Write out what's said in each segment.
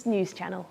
latest news channel.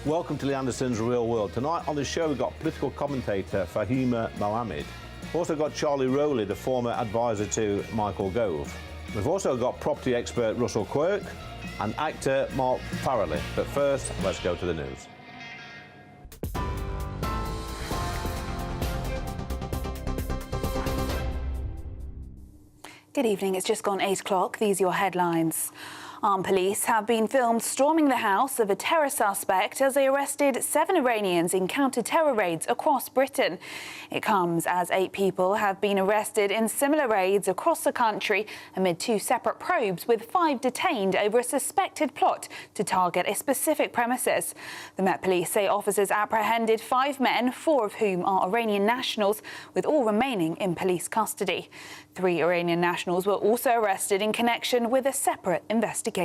Welcome to Lee Anderson's Real World. Tonight on the show we've got political commentator Fahima Mohammed. We've also got Charlie Rowley, the former advisor to Michael Gove. We've also got property expert Russell Quirk and actor Mark Farrelly. But first, let's go to the news. Good evening, it's just gone 8 o'clock. These are your headlines. Armed police have been filmed storming the house of a terror suspect as they arrested 7 Iranians in counter-terror raids across Britain. It comes as 8 people have been arrested in similar raids across the country amid 2 separate probes, with 5 detained over a suspected plot to target a specific premises. The Met Police say officers apprehended 5 men, 4 of whom are Iranian nationals, with all remaining in police custody. 3 Iranian nationals were also arrested in connection with a separate investigation.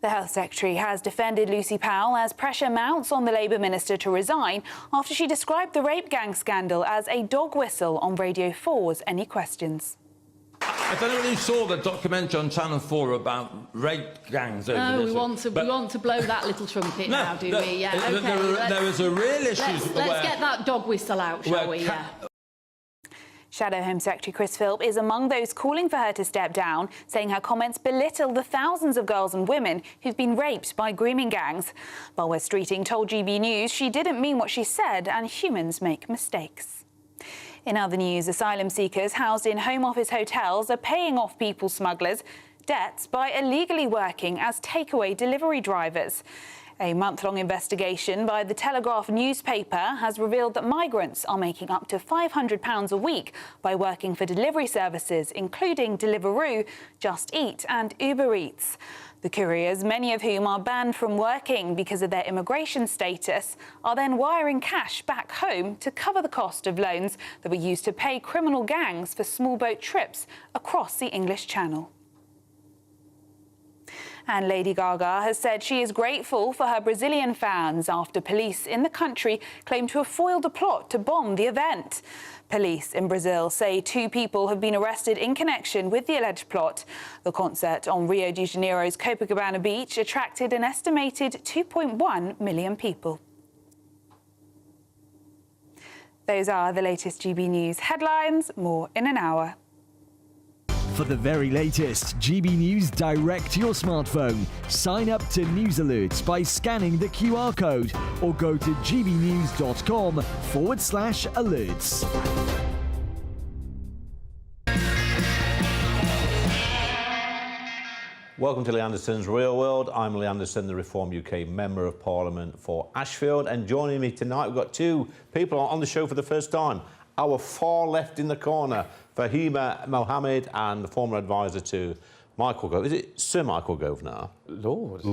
The Health Secretary has defended Lucy Powell as pressure mounts on the Labour minister to resign after she described the rape gang scandal as a dog whistle on Radio 4's Any Questions. I don't know whether you saw the documentary on Channel 4 about rape gangs. No, we want to blow that little trumpet now, do we? Yeah, okay. There was a real issue. Let's get that dog whistle out, shall we? Yeah. Shadow Home Secretary Chris Philp is among those calling for her to step down, saying her comments belittle the thousands of girls and women who've been raped by grooming gangs. Bulwer Streeting told GBNews she didn't mean what she said and humans make mistakes. In other news, asylum seekers housed in Home Office hotels are paying off people smugglers' debts by illegally working as takeaway delivery drivers. A month-long investigation by the Telegraph newspaper has revealed that migrants are making up to £500 a week by working for delivery services, including Deliveroo, Just Eat and Uber Eats. The couriers, many of whom are banned from working because of their immigration status, are then wiring cash back home to cover the cost of loans that were used to pay criminal gangs for small boat trips across the English Channel. And Lady Gaga has said she is grateful for her Brazilian fans after police in the country claim to have foiled a plot to bomb the event. Police in Brazil say 2 people have been arrested in connection with the alleged plot. The concert on Rio de Janeiro's Copacabana beach attracted an estimated 2.1 million people. Those are the latest GB News headlines. More in an hour. For the very latest GB News direct to your smartphone, sign up to News Alerts by scanning the QR code or go to gbnews.com/alerts. Welcome to Lee Anderson's Real World. I'm Lee Anderson, the Reform UK Member of Parliament for Ashfield, and joining me tonight we've got 2 people on the show for the first time. Our far left in the corner, Fahima Mohammed, and the former advisor to Michael Gove. Is it Sir Michael Gove now? Lord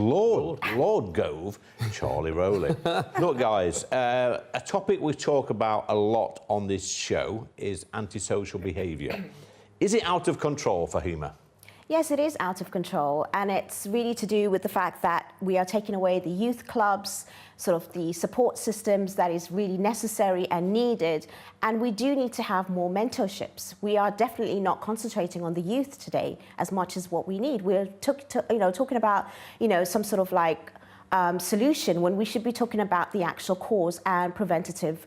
Gove, Charlie Rowley. Look, guys, a topic we talk about a lot on this show is antisocial behaviour. Is it out of control, Fahima? Yes, it is out of control, and it's really to do with the fact that we are taking away the youth clubs, sort of the support systems that is really necessary and needed, and we do need to have more mentorships. We are definitely not concentrating on the youth today as much as what we need. We're talking about some sort of like solution when we should be talking about the actual cause and preventative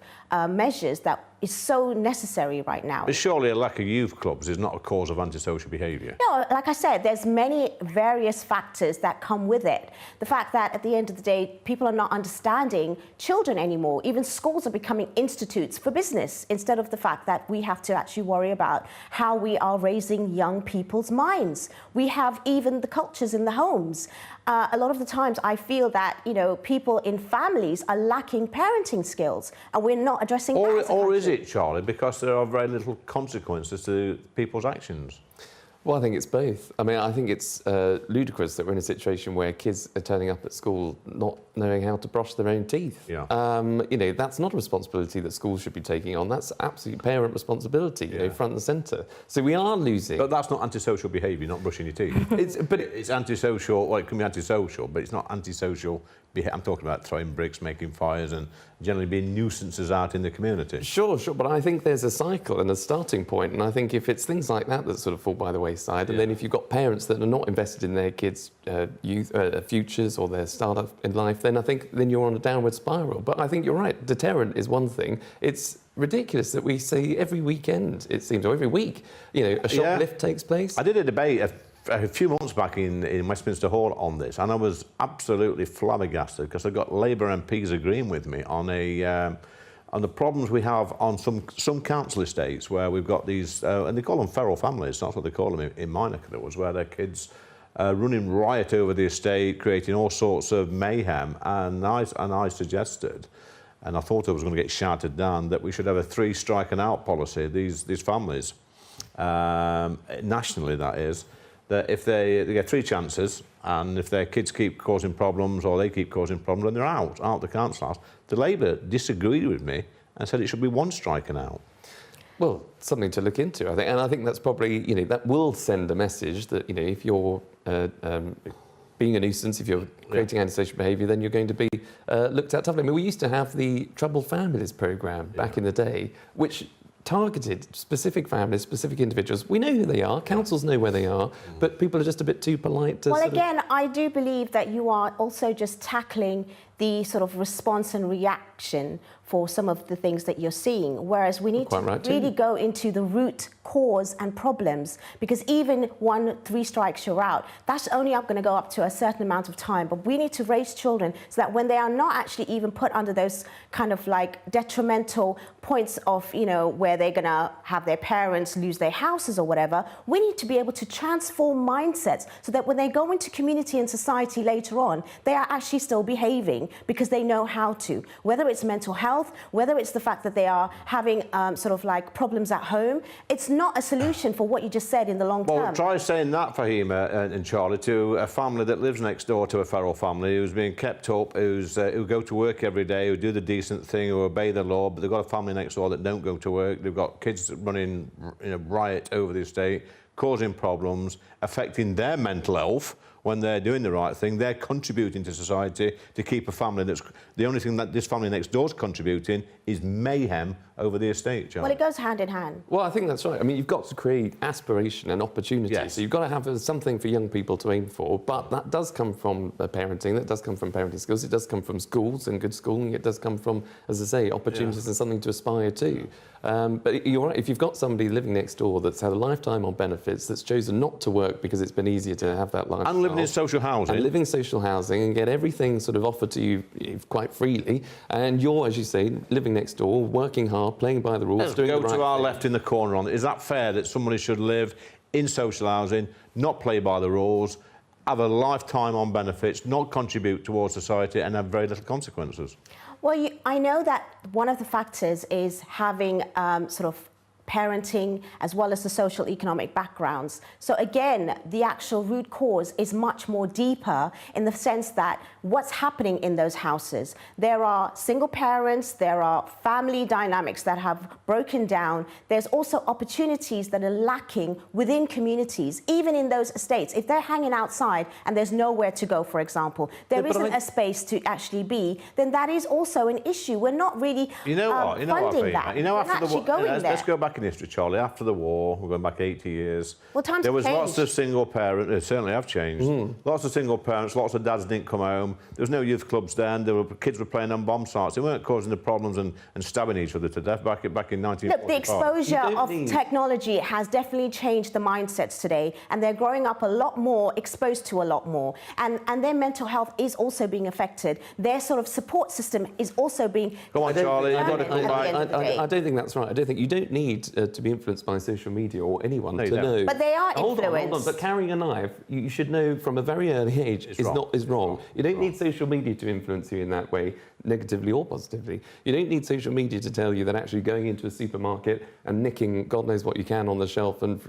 measures that is so necessary right now. But surely a lack of youth clubs is not a cause of antisocial behaviour. No, like I said, there's many various factors that come with it. The fact that at the end of the day, people are not understanding children anymore. Even schools are becoming institutes for business instead of the fact that we have to actually worry about how we are raising young people's minds. We have even the cultures in the homes. A lot of the times I feel that, people in families are lacking parenting skills, and we're not addressing that. Or is it, Charlie, because there are very little consequences to people's actions? Well, I think it's both. I mean, I think it's ludicrous that we're in a situation where kids are turning up at school not knowing how to brush their own teeth. Yeah. You know, that's not a responsibility that schools should be taking on. That's absolute parent responsibility, you know, front and centre. So we are losing. But that's not antisocial behaviour, not brushing your teeth. It's antisocial, well, it can be antisocial, but it's not antisocial behaviour. I'm talking about throwing bricks, making fires, and generally being nuisances out in the community. Sure, but I think there's a cycle and a starting point, and I think if it's things like that that sort of fall by the wayside, and then if you've got parents that are not invested in their kids' futures or their start in life, then I think then you're on a downward spiral. But I think you're right, deterrent is one thing. It's ridiculous that we see every weekend, it seems, or every week, you know, a shoplift takes place. I did a debate a few months back in Westminster Hall on this, and I was absolutely flabbergasted because I got Labour MPs agreeing with me on the problems we have on some council estates where we've got these, and they call them feral families. That's what they call them in my neck of the woods, where their kids running riot over the estate, creating all sorts of mayhem. And I suggested, and I thought I was going to get shouted down, that we should have a 3 strike and out policy. These families, nationally that is, that if they get 3 chances, and if their kids keep causing problems or they keep causing problems, then they're out the council house. The Labour disagreed with me and said it should be 1 strike and out. Well, something to look into, I think, and I think that's probably, you know, that will send a message that, you know, if you're being a nuisance, if you're creating antisocial behaviour, then you're going to be looked at toughly. I mean, we used to have the Troubled Families programme back in the day, which targeted specific families, specific individuals. We know who they are, councils know where they are, but people are just a bit too polite to... Well, again, I do believe that you are also just tackling the sort of response and reaction for some of the things that you're seeing, whereas we need to really go into the root cause and problems, because even 3 strikes you're out, that's only going to go up to a certain amount of time. But we need to raise children so that when they are not actually even put under those kind of like detrimental points of, you know, where they're going to have their parents lose their houses or whatever, we need to be able to transform mindsets so that when they go into community and society later on, they are actually still behaving because they know how to, whether it's mental health, whether it's the fact that they are having sort of like problems at home. It's not a solution for what you just said in the long term. Well, try saying that, Fahima and Charlie, to a family that lives next door to a feral family who's being kept up, who go to work every day, who do the decent thing, who obey the law, but they've got a family next door that don't go to work. They've got kids running, you know, riot over the estate, causing problems, affecting their mental health. When they're doing the right thing, they're contributing to society to keep a family that's... The only thing that this family next door's contributing is mayhem over the estate, Charlie. Well, it goes hand in hand. Well, I think that's right. I mean, you've got to create aspiration and opportunity. Yes. So you've got to have something for young people to aim for, but that does come from parenting, that does come from parenting skills, it does come from schools and good schooling, it does come from, as I say, opportunities and something to aspire to. But you're right, if you've got somebody living next door that's had a lifetime on benefits, that's chosen not to work because it's been easier to have that lifestyle. And living in social housing. And living in social housing and get everything sort of offered to you quite freely. And you're, as you say, living next door, working hard, playing by the rules, doing the right thing. Go to our left in the corner on it. Is that fair that somebody should live in social housing, not play by the rules, have a lifetime on benefits, not contribute towards society and have very little consequences? Well, I know that one of the factors is having sort of parenting as well as the social economic backgrounds. So again, the actual root cause is much more deeper in the sense that what's happening in those houses. There are single parents, there are family dynamics that have broken down. There's also opportunities that are lacking within communities, even in those estates. If they're hanging outside and there's nowhere to go, for example, there isn't a space to actually be, then that is also an issue. We're not really funding that. You know, after the war, let's go back in history, Charlie. After the war, we're going back 80 years. Well, times there was have lots of single parents. They certainly have changed. Lots of single parents. Lots of dads didn't come home. There was no youth clubs then. Kids were playing on bomb sites. They weren't causing the problems and stabbing each other to death back in 1945. Look, the exposure of technology has definitely changed the mindsets today, and they're growing up a lot more, exposed to a lot more, and their mental health is also being affected. Their sort of support system is also being... Go on, Charlie. You've got to come back. I don't think that's right. I don't think you don't need to be influenced by social media or anyone No, you to don't. know. But they are Hold on. influenced. But carrying a knife, you should know from a very early age is wrong. You don't need social media to influence you in that way, negatively or positively. You don't need social media to tell you that actually going into a supermarket and nicking God knows what you can on the shelf and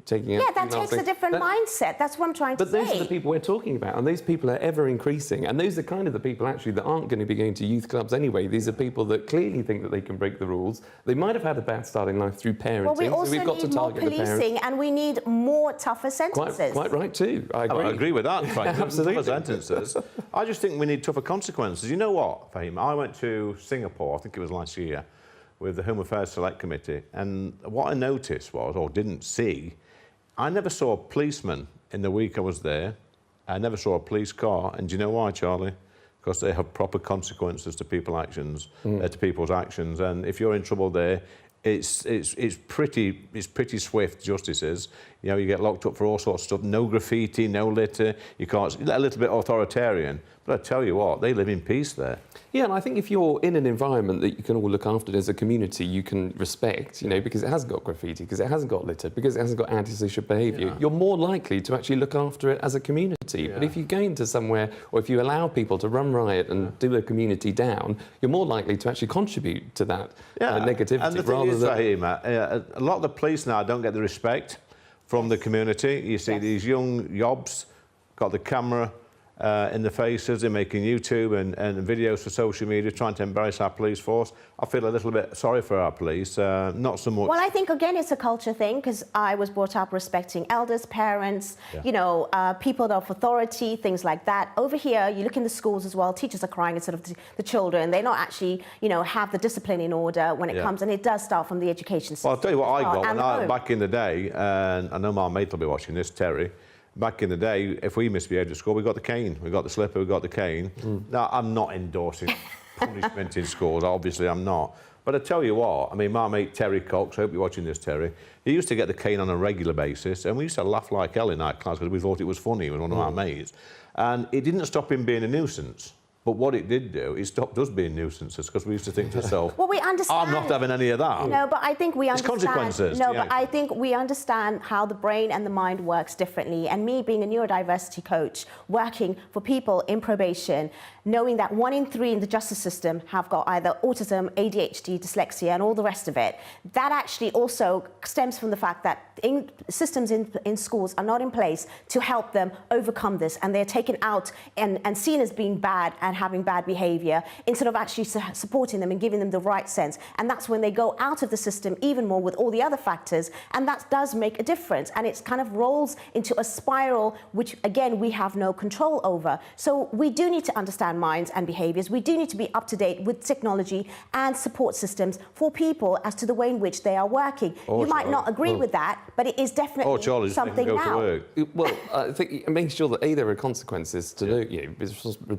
taking out. Yeah, that takes a different mindset. That's what I'm trying to But say. those are the people we're talking about, and those people are ever increasing. And those are kind of the people actually that aren't going to be going to youth clubs anyway. These are people that clearly think that they can break the rules. They might have had a bad start in life through parenting. Well, we also so we've got need to more target the parents. policing, and we need more tougher sentences. Quite right too. I agree. With that, Frank. Absolutely. Tougher sentences. I just think we need tougher consequences. You know what, Fahim? I went to Singapore, I think it was last year, with the Home Affairs Select Committee, and what I noticed was, or didn't see, I never saw a policeman in the week I was there. I never saw a police car, and do you know why, Charlie? Because they have proper consequences to people's actions, and if you're in trouble there, it's pretty swift. Justice is, you get locked up for all sorts of stuff. No graffiti, no litter. You can't. A little bit authoritarian, but I tell you what, they live in peace there. Yeah, and I think if you're in an environment that you can all look after as a community, you can respect, because it hasn't got graffiti, because it hasn't got litter, because it hasn't got antisocial behaviour, you're more likely to actually look after it as a community. But if you go into somewhere, or if you allow people to run riot and do a community down, you're more likely to actually contribute to that negativity. And the thing is, a lot of the police now don't get the respect from the community. You see these young yobs got the camera in the faces, they're making YouTube and videos for social media, trying to embarrass our police force. I feel a little bit sorry for our police, not so much. Well, I think, again, it's a culture thing, because I was brought up respecting elders, parents, people of authority, things like that. Over here, you look in the schools as well, teachers are crying instead of the children. They're not actually, have the discipline in order when it comes, and it does start from the education system. Well, I'll tell you what I got back in the day, and I know my mate will be watching this, Terry. Back in the day, if we misbehaved at school, we got the cane. We got the slipper, we got the cane. Now, I'm not endorsing punishment in schools, obviously I'm not. But I tell you what, my mate Terry Cox, I hope you're watching this, Terry, he used to get the cane on a regular basis, and we used to laugh like hell in our class because we thought it was funny with one of our mates. And it didn't stop him being a nuisance. But what it did do, it stopped us being nuisances, because we used to think to ourselves, well, we understand. I'm not having any of that. No, but I think we understand. It's consequences. No, but I think we understand how the brain and the mind works differently. And me being a neurodiversity coach, working for people in probation, knowing that 1 in 3 in the justice system have got either autism, ADHD, dyslexia, and all the rest of it, that actually also stems from the fact that systems in schools are not in place to help them overcome this, and they're taken out and seen as being bad and having bad behaviour, instead of actually supporting them and giving them the right sense. And that's when they go out of the system even more with all the other factors, and that does make a difference. And it kind of rolls into a spiral, which, again, we have no control over. So we do need to understand minds and behaviours. We do need to be up to date with technology and support systems for people as to the way in which they are working. You might not agree with that, but it is definitely something now. Well, I think making sure that there are consequences to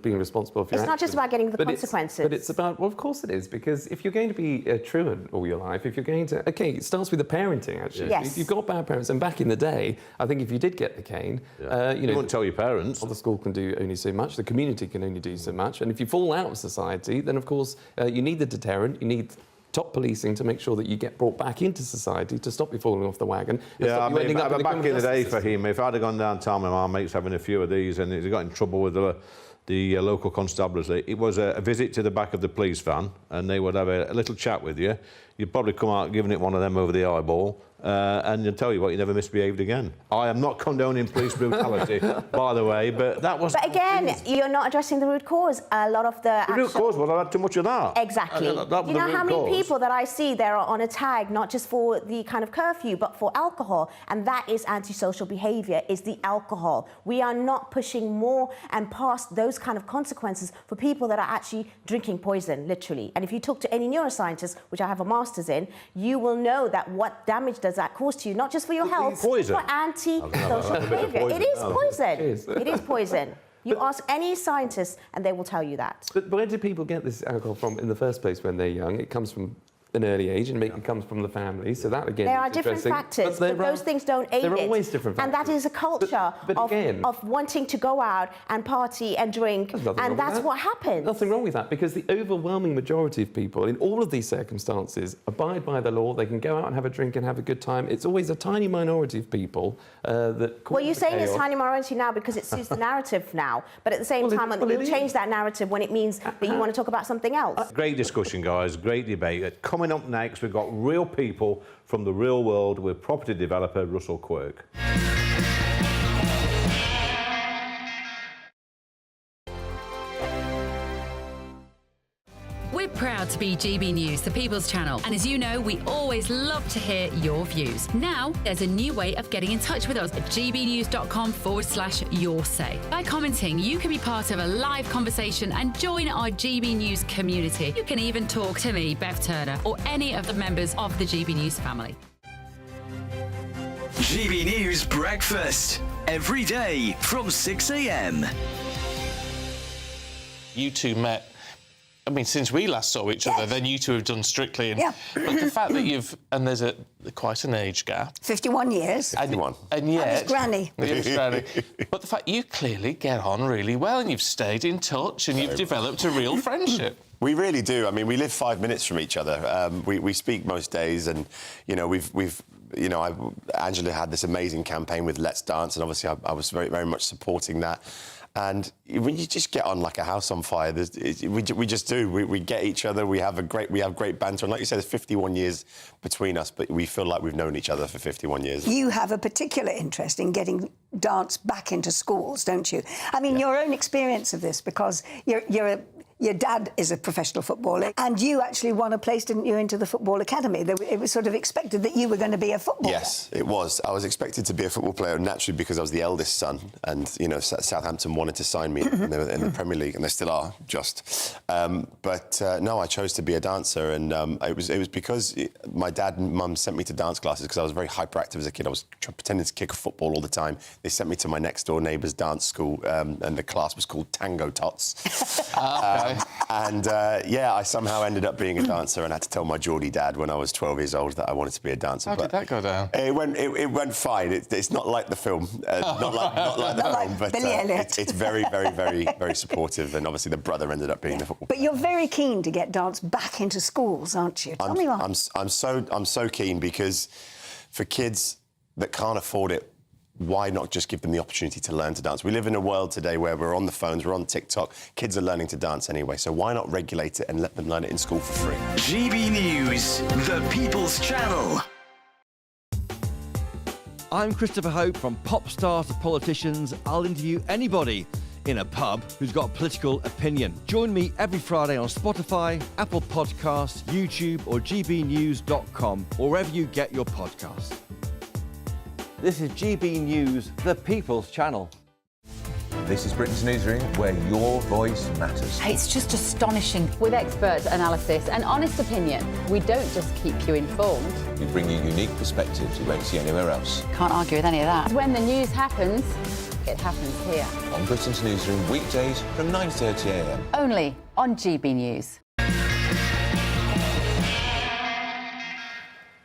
being responsible for your It's not just about getting the but consequences. But it's about, well, of course it is, because if you're going to be a truant all your life, if you're going to, it starts with the parenting, actually. Yes. If you've got bad parents, and back in the day, I think if you did get the cane, you wouldn't tell your parents. Well, the school can do only so much, the community can only do so much, and if you fall out of society, then of course you need the deterrent, you need top policing to make sure that you get brought back into society to stop you falling off the wagon. Yeah, back in the day for him, if I'd have gone downtown with my mates having a few of these and he got in trouble with the local constabulary, it was a visit to the back of the police van, and they would have a little chat with you. You'd probably come out giving it one of them over the eyeball, and they'll tell you what, you never misbehaved again. I am not condoning police brutality, by the way, but that was... But again, you're not addressing the root cause. A lot of the root cause was I had too much of that. Exactly. You know how many people that I see there are on a tag, not just for the kind of curfew, but for alcohol, and that is antisocial behaviour, is the alcohol. We are not pushing more and past those kind of consequences for people that are actually drinking poison, literally. And if you talk to any neuroscientist, which I have a master's in, you will know that what damage does that cause to you, not just for your health, poison. for anti-social behaviour. It is poison. It is poison. You ask any scientist and they will tell you that. But where do people get this alcohol from in the first place when they're young? It comes from an early age, and it comes from the family. So that again, there are is different interesting. factors, but those things don't aid it. There are always different factors. And that is a culture of wanting to go out and party and drink, and that's what happens. Nothing wrong with that, because the overwhelming majority of people in all of these circumstances abide by the law. They can go out and have a drink and have a good time. It's always a tiny minority of people that cause Well, you're saying chaos. it's tiny minority now because it suits the narrative now, but at the same time, you'll change that narrative when it means that you want to talk about something else. Great discussion, guys. Great debate. Coming up next, we've got real people from the real world with property developer Russell Quirk. We're proud to be GB News, the People's Channel. And as you know, we always love to hear your views. Now, there's a new way of getting in touch with us at gbnews.com/yoursay. By commenting, you can be part of a live conversation and join our GB News community. You can even talk to me, Bev Turner, or any of the members of the GB News family. GB News Breakfast. Every day from 6 a.m. You two met, I mean, since we last saw each other, then you two have done Strictly. And, but the fact that and there's quite an age gap. 51 years. 51. And yet... I was granny. You was granny. But the fact you clearly get on really well, and you've stayed in touch and you've developed a real friendship. We really do. I mean, we live 5 minutes from each other. We speak most days, and, you know, Angela had this amazing campaign with Let's Dance, and obviously I was very, very much supporting that. And when you just get on like a house on fire, we just do. We get each other. We have great banter. And like you said, there's 51 years between us, but we feel like we've known each other for 51 years. You have a particular interest in getting dance back into schools, don't you? I mean, your own experience of this, because your dad is a professional footballer, and you actually won a place, didn't you, into the football academy? It was sort of expected that you were going to be a footballer. Yes, it was. I was expected to be a football player naturally because I was the eldest son, and you know, Southampton wanted to sign me in the Premier League, and they still are. No, I chose to be a dancer, and it was because my dad and mum sent me to dance classes because I was very hyperactive as a kid. I was pretending to kick a football all the time. They sent me to my next door neighbour's dance school, and the class was called Tango Tots. I somehow ended up being a dancer, and had to tell my Geordie dad when I was 12 years old that I wanted to be a dancer. How did that go down? It went fine. It's not like the film, not like the film, but it's very, very, very, very supportive. And obviously, the brother ended up being the football. But you're very keen to get dance back into schools, aren't you? Tell me why. I'm so keen, because for kids that can't afford it, why not just give them the opportunity to learn to dance? We live in a world today where we're on the phones, we're on TikTok. Kids are learning to dance anyway, so why not regulate it and let them learn it in school for free? GB News, the People's Channel. I'm Christopher Hope. From pop stars to politicians, I'll interview anybody in a pub who's got a political opinion. Join me every Friday on Spotify, Apple Podcasts, YouTube or gbnews.com, or wherever you get your podcasts. This is GB News, the People's Channel. This is Britain's newsroom, where your voice matters. It's just astonishing. With expert analysis and honest opinion, we don't just keep you informed. We bring you unique perspectives you won't see anywhere else. Can't argue with any of that. When the news happens, it happens here. On Britain's newsroom, weekdays from 9:30 a.m. Only on GB News.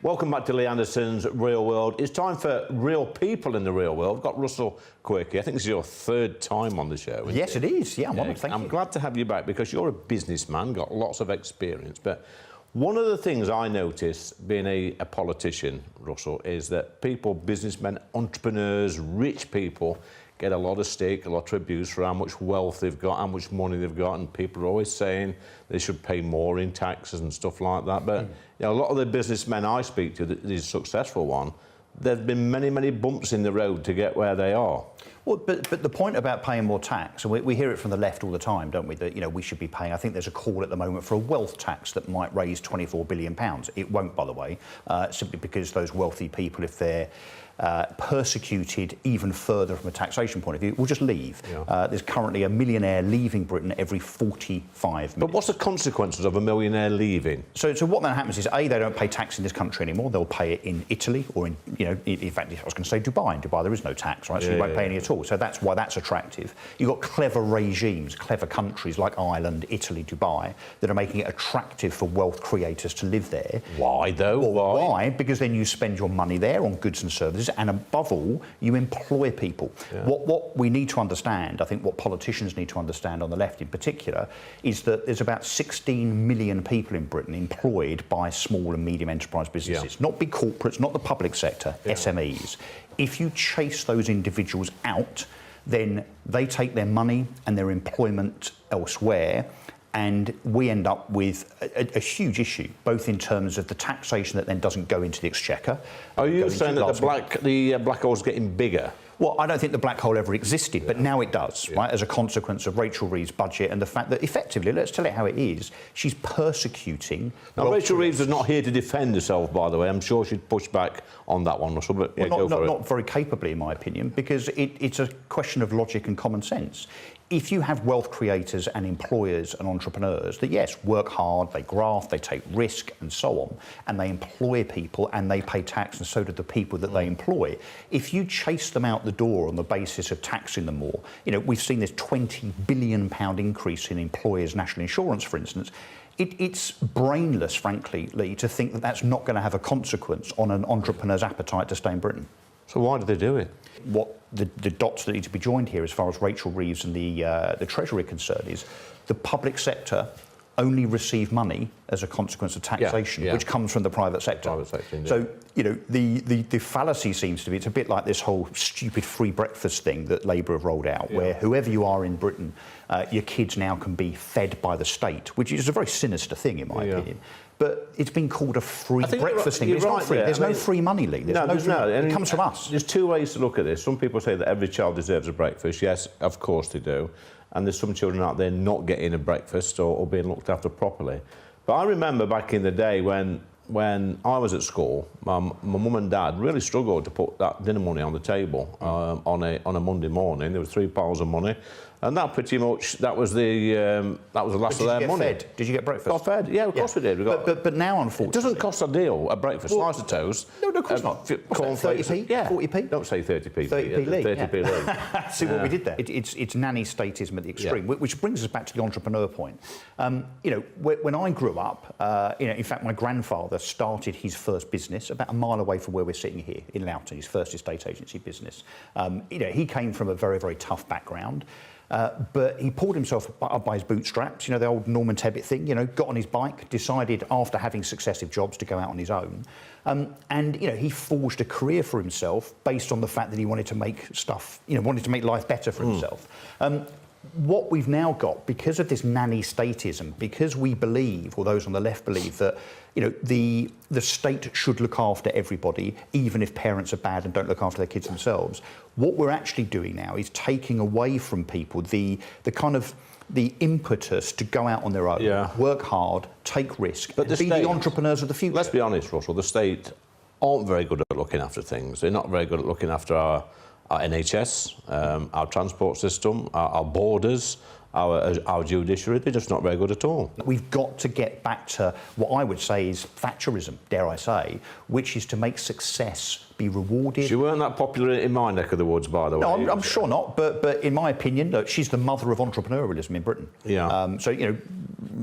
Welcome back to Lee Anderson's Real World. It's time for real people in the real world. We've got Russell Quirky. I think this is your third time on the show, isn't Yes, it? it is. Yeah, I'm glad to have you back, because you're a businessman, got lots of experience. But one of the things I notice being a politician, Russell, is that people, businessmen, entrepreneurs, rich people, get a lot of stake, a lot of abuse for how much wealth they've got, how much money they've got, and people are always saying they should pay more in taxes and stuff like that. But you know, a lot of the businessmen I speak to, these successful one, there's been many, many bumps in the road to get where they are. Well, but the point about paying more tax, and we hear it from the left all the time, don't we, that, you know, we should be paying, I think there's a call at the moment for a wealth tax that might raise £24 billion. It won't, by the way, simply because those wealthy people, if they're persecuted even further from a taxation point of view, will just leave. Yeah. There's currently a millionaire leaving Britain every 45 minutes. But what's the consequences of a millionaire leaving? So what then happens is, A, they don't pay tax in this country anymore. They'll pay it in Italy or in fact, I was going to say Dubai. In Dubai, there is no tax, right? So you won't pay any at all. all. So that's why that's attractive. You've got clever regimes, clever countries like Ireland, Italy, Dubai, that are making it attractive for wealth creators to live there. Why, though? Well, why? Because then you spend your money there on goods and services, and above all, you employ people. Yeah. What we need to understand, I think what politicians need to understand on the left in particular, is that there's about 16 million people in Britain employed by small and medium enterprise businesses. Not big corporates, not the public sector, SMEs. If you chase those individuals out, then they take their money and their employment elsewhere, and we end up with a huge issue, both in terms of the taxation that then doesn't go into the exchequer. Are you saying that the black hole's getting bigger? Well, I don't think the black hole ever existed, but now it does, right, as a consequence of Rachel Reeves' budget and the fact that, effectively, let's tell it how it is, she's persecuting... Now, Rachel Reeves is not here to defend herself, by the way. I'm sure she'd push back on that one, Russell, but not very capably, in my opinion, because it's a question of logic and common sense. If you have wealth creators and employers and entrepreneurs that, yes, work hard, they graft, they take risk and so on, and they employ people and they pay tax, and so do the people that they employ, if you chase them out the door on the basis of taxing them more, you know, we've seen this £20 billion increase in employers' national insurance, for instance. It's brainless, frankly, Lee, to think that that's not going to have a consequence on an entrepreneur's appetite to stay in Britain. So why do they do it? What the dots that need to be joined here, as far as Rachel Reeves and the Treasury are concerned, is the public sector only receive money as a consequence of taxation, which comes from the private sector. So, you know, the fallacy seems to be, it's a bit like this whole stupid free breakfast thing that Labour have rolled out, where whoever you are in Britain, your kids now can be fed by the state, which is a very sinister thing, in my opinion. But it's been called a free breakfast thing. It's not free. There's no free money, Lee. It comes from us. There's two ways to look at this. Some people say that every child deserves a breakfast. Yes, of course they do. And there's some children out there not getting a breakfast or being looked after properly. But I remember back in the day when I was at school, my mum and dad really struggled to put that dinner money on the table on a Monday morning. There was £3 of money. And that pretty much, that was the last of their money. Fed? Did you get breakfast? Got fed, yeah, of course we did. But now, unfortunately... It doesn't cost a deal, a breakfast, slice of toast. No, of course not. Cornflakes. 30p? Yeah. 40p? Don't say 30p. 30p Lee. 30p Lee. See what we did there? It's nanny statism at the extreme, which brings us back to the entrepreneur point. You know, when I grew up, you know, in fact, my grandfather started his first business about a mile away from where we're sitting here in Loughton, his first estate agency business. You know, he came from a very, very tough background. But he pulled himself up by his bootstraps, you know, the old Norman Tebbit thing, you know, got on his bike, decided after having successive jobs to go out on his own. And, you know, he forged a career for himself based on the fact that he wanted to make stuff, you know, wanted to make life better for himself. What we've now got, because of this nanny statism, because we believe, or those on the left believe, that, you know, the state should look after everybody, even if parents are bad and don't look after their kids themselves, what we're actually doing now is taking away from people the kind of the impetus to go out on their own, work hard, take risk, and be the entrepreneurs of the future. Let's be honest, Russell, the state aren't very good at looking after things. They're not very good at looking after our NHS, our transport system, our borders, our judiciary. They're just not very good at all. We've got to get back to what I would say is Thatcherism, dare I say, which is to make success be rewarded. She weren't that popular in my neck of the woods, by the way. No, I'm sure not, but in my opinion, look, she's the mother of entrepreneurialism in Britain. Yeah. So, you know,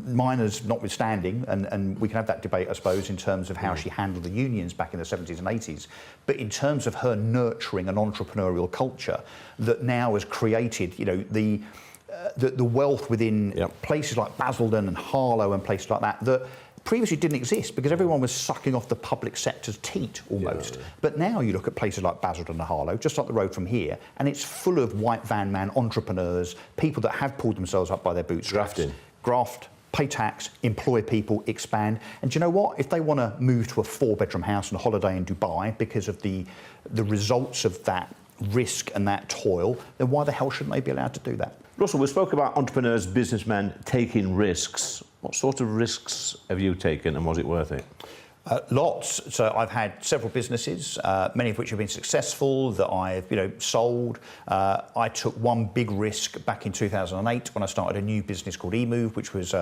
minors notwithstanding, and we can have that debate, I suppose, in terms of how she handled the unions back in the 70s and 80s, but in terms of her nurturing an entrepreneurial culture that now has created, you know, the wealth within places like Basildon and Harlow and places like that previously didn't exist because everyone was sucking off the public sector's teat almost. But now you look at places like Basildon and Harlow, just up the road from here, and it's full of white van man entrepreneurs, people that have pulled themselves up by their bootstraps. Graft, pay tax, employ people, expand. And do you know what? If they want to move to a 4-bedroom house and holiday in Dubai because of the results of that risk and that toil, then why the hell shouldn't they be allowed to do that? Russell, we spoke about entrepreneurs, businessmen taking risks. What sort of risks have you taken and was it worth it? Lots. So I've had several businesses, many of which have been successful, that I've sold. I took one big risk back in 2008 when I started a new business called eMove, which was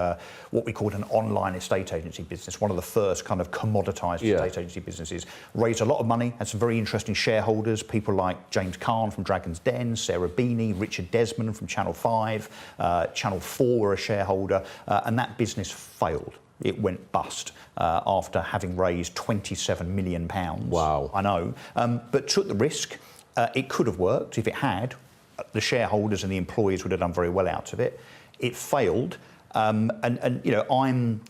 what we called an online estate agency business, one of the first kind of commoditised estate agency businesses. Raised a lot of money, had some very interesting shareholders, people like James Kahn from Dragon's Den, Sarah Beanie, Richard Desmond from Channel 5, Channel 4 were a shareholder, and that business failed. It went bust after having raised £27 million. Wow. I know, but took the risk. It could have worked if it had. The shareholders and the employees would have done very well out of it. It failed, and I'm